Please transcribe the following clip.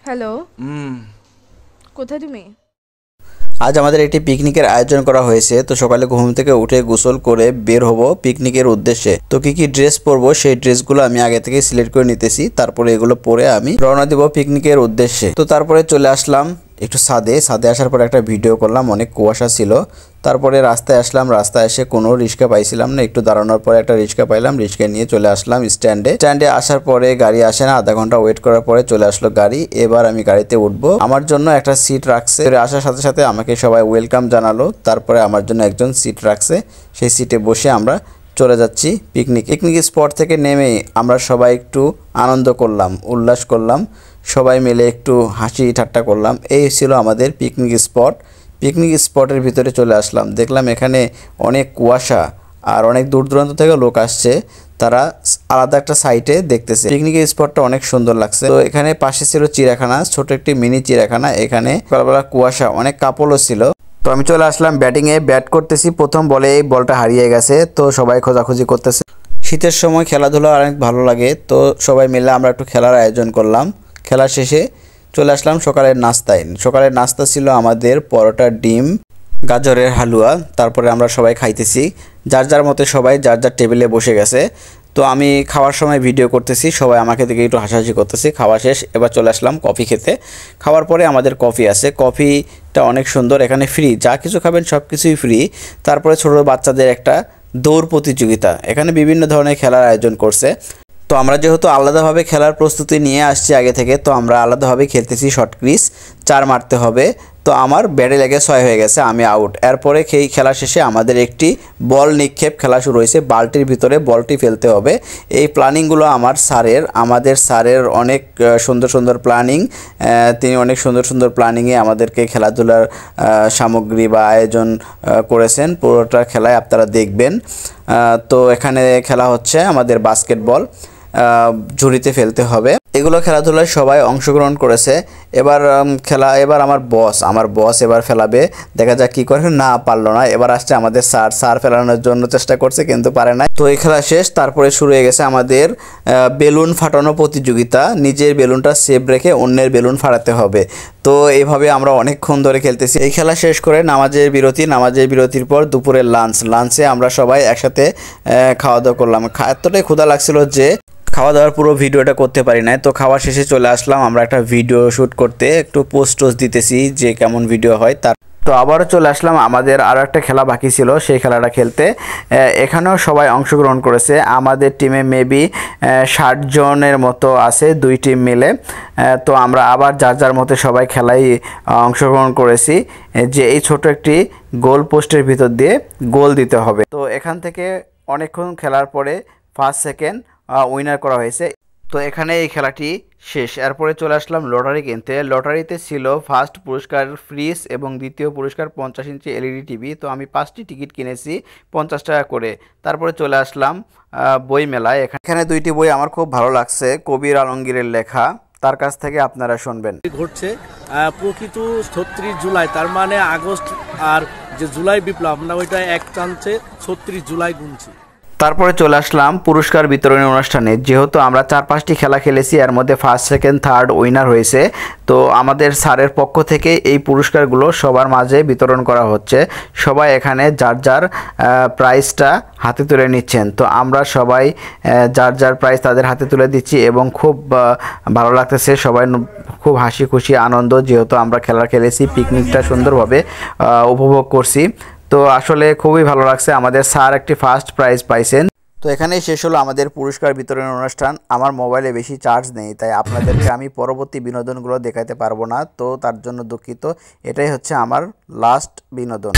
Hello. কোথায় তুমি? আজ আমাদের একটি পিকনিকের আয়োজন করা হয়েছে। তো সকালে ঘুম থেকে উঠে গোসল করে বের হব পিকনিকের উদ্দেশ্যে। তো কি কি ড্রেস পরবো সেই ড্রেসগুলো আমি আগে থেকে সিলেক্ট করে নিতেছি, তারপরে এগুলো পরে আমি রওনা দেব পিকনিকের উদ্দেশ্যে। তো তারপরে চলে আসলাম একটু ছাদে আসার পর একটা ভিডিও করলাম, অনেক কুয়াশা ছিল। তারপরে রাস্তায় আসলাম, রাস্তায় এসে কোনো রিক্সা পাইছিলাম না, একটু দাঁড়ানোর পরে একটা রিক্সা পাইলাম, রিক্সা নিয়ে চলে আসলাম স্ট্যান্ডে আসার পরে গাড়ি আসে না, আধা ঘন্টা ওয়েট করার পরে চলে আসলো গাড়ি। এবার আমি গাড়িতে উঠবো, আমার জন্য একটা সিট রাখছে। আসার সাথে সাথে আমাকে সবাই ওয়েলকাম জানালো, তারপরে আমার জন্য একজন সিট রাখছে, সেই সিটে বসে আমরা চলে যাচ্ছি পিকনিক স্পট থেকে নেমেই আমরা সবাই একটু আনন্দ করলাম, উল্লাস করলাম, সবাই মিলে একটু হাসি ঠাট্টা করলাম। এই ছিল আমাদের পিকনিক স্পটের ভিতরে চলে আসলাম, দেখলাম এখানে অনেক কুয়াশা আর অনেক দূর দূরান্ত থেকে লোক আসছে, তারা আলাদা একটা সাইটে দেখতেছে। পিকনিকের স্পটটা অনেক সুন্দর লাগছে। তো এখানে পাশে ছিল চিড়িয়াখানা, ছোট একটি মিনি চিড়িয়াখানা। এখানে সকালবেলা কুয়াশা, অনেক কাপড়ও ছিল। তো আমি চলে আসলাম ব্যাটিংয়ে, ব্যাট করতেছি, প্রথম বলে এই বলটা হারিয়ে গেছে। তো সবাই খোঁজাখুঁজি করতেছে। শীতের সময় খেলাধুলা অনেক ভালো লাগে, তো সবাই মিলে আমরা একটু খেলার আয়োজন করলাম। খেলা শেষে চলে আসলাম সকালের নাস্তায়। সকালের নাস্তা ছিল আমাদের পরোটা, ডিম, গাজরের হালুয়া। তারপরে আমরা সবাই খাইতেছি, যার যার মতে সবাই যার যার টেবিলে বসে গেছে। তো আমি খাওয়ার সময় ভিডিও করতেছি, সবাই আমাকে দেখে একটু হাসাহাসি করতেছি। খাওয়া শেষ, এবার চলে আসলাম কফি খেতে। খাওয়ার পরে আমাদের কফি আছে, কফিটা অনেক সুন্দর, এখানে ফ্রি, যা কিছু খাবেন সব কিছুই ফ্রি। তারপরে ছোটো বাচ্চাদের একটা দৌড় প্রতিযোগিতা, এখানে বিভিন্ন ধরনের খেলার আয়োজন করছে। তো আমরা যেহেতু আলাদাভাবে খেলার প্রস্তুতি নিয়ে আসছি আগে থেকে, তো আমরা আলাদাভাবে খেলতেছি। শর্ট ক্রিজ 4 মারতে হবে। তো আমার ব্যাটে লেগে 6 হয়ে গেছে, আমি আউট। এরপরে খেলা শেষে আমাদের একটি বল নিক্ষেপ খেলা শুরু হয়েছে, বালতির ভিতরে বলটি ফেলতে হবে। এই প্ল্যানিংগুলো আমাদের স্যারের অনেক সুন্দর সুন্দর প্ল্যানিং। তিনি অনেক সুন্দর সুন্দর প্ল্যানিংয়ে আমাদেরকে খেলাধুলার সামগ্রী বা আয়োজন করেছেন। পুরোটা খেলায় আপনারা দেখবেন। তো এখানে খেলা হচ্ছে আমাদের বাস্কেটবল, ঝুড়িতে ফেলতে হবে। এগুলো খেলাধুলায় সবাই অংশগ্রহণ করেছে। এবার আমার বস এবার ফেলাবে, দেখা যাক কি করে। না, পারলো না। এবার আসছে আমাদের স্যার ফেলানোর জন্য চেষ্টা করছে কিন্তু পারে না। তো এই খেলা শেষ, তারপরে শুরু হয়ে গেছে আমাদের বেলুন ফাটানো প্রতিযোগিতা। নিজের বেলুনটা সেভ রেখে অন্যের বেলুন ফাটাতে হবে। তো এইভাবে আমরা অনেকক্ষণ ধরে খেলতেছি। এই খেলা শেষ করে নামাজের বিরতির পর দুপুরের লাঞ্চে আমরা সবাই একসাথে খাওয়া দাওয়া করলাম। এতটাই ক্ষুধা লাগছিল যে খাওয়া দাওয়ার পুরো ভিডিওটা করতে পারি না। তো খাওয়া শেষে চলে আসলাম আমরা একটা ভিডিও শ্যুট করতে, একটু পোস্ট দিতেছি যে কেমন ভিডিও হয় তার। তো আবারও চলে আসলাম, আমাদের আরও একটা খেলা বাকি ছিল, সেই খেলাটা খেলতে। এখানেও সবাই অংশগ্রহণ করেছে। আমাদের টিমে মেবি 60 জনের মতো আছে, 2 টিম মিলে। তো আমরা আবার যার যার মতো সবাই খেলায় অংশগ্রহণ করেছি, যে এই ছোট একটি গোল পোস্টের ভিতর দিয়ে গোল দিতে হবে। তো এখান থেকে অনেকক্ষণ খেলার পরে ফার্স্ট সেকেন্ড উইনার করা হয়েছে। তো এখানে এই খেলাটি শেষ। এরপরে চলে আসলাম লটারি কিনতে। লটারিতে ছিল ফার্স্ট পুরস্কার ফ্রিজ এবং দ্বিতীয় পুরস্কার 50 ইঞ্চি এলইডি টিভি। তো আমি 5টি টিকিট কিনেছি 50 টাকা করে। তারপরে চলে আসলাম বই মেলায়। এখানে 2টি বই আমার খুব ভালো লাগছে, কবির আলমগীরের লেখা, তার কাছ থেকে আপনারা শুনবেন। ঘটছে প্রকৃত 36 জুলাই, তার মানে আগস্ট আর যে জুলাই বিপ্লব, আমরা ওইটা এক টানছে 36 জুলাই গুনছি। তারপরে চলে আসলাম পুরস্কার বিতরণী অনুষ্ঠানে। যেহেতু আমরা 4-5টি খেলা খেলেছি, এর মধ্যে ফার্স্ট সেকেন্ড থার্ড উইনার হয়েছে। তো আমাদের স্যারের পক্ষ থেকে এই পুরস্কারগুলো সবার মাঝে বিতরণ করা হচ্ছে। সবাই এখানে যার যার প্রাইজটা হাতে তুলে নিচ্ছেন। তো আমরা সবাই যার যার প্রাইজ তাদের হাতে তুলে দিচ্ছি এবং খুব ভালো লাগতেছে, সবাই খুব হাসি খুশি আনন্দ, যেহেতু আমরা খেলা খেলেছি, পিকনিকটা সুন্দরভাবে উপভোগ করছি। তো আসলে খুবই ভালো লাগছে। আমাদের স্যার একটি ফার্স্ট প্রাইজ পাইছেন। তো এখানেই শেষ হলো আমাদের পুরস্কার বিতরণ অনুষ্ঠান। আমার মোবাইলে বেশি চার্জ নেই, তাই আপনাদেরকে আমি পরবর্তী বিনোদনগুলো দেখাতে পারবো না, তো তার জন্য দুঃখিত। এটাই হচ্ছে আমার লাস্ট বিনোদন।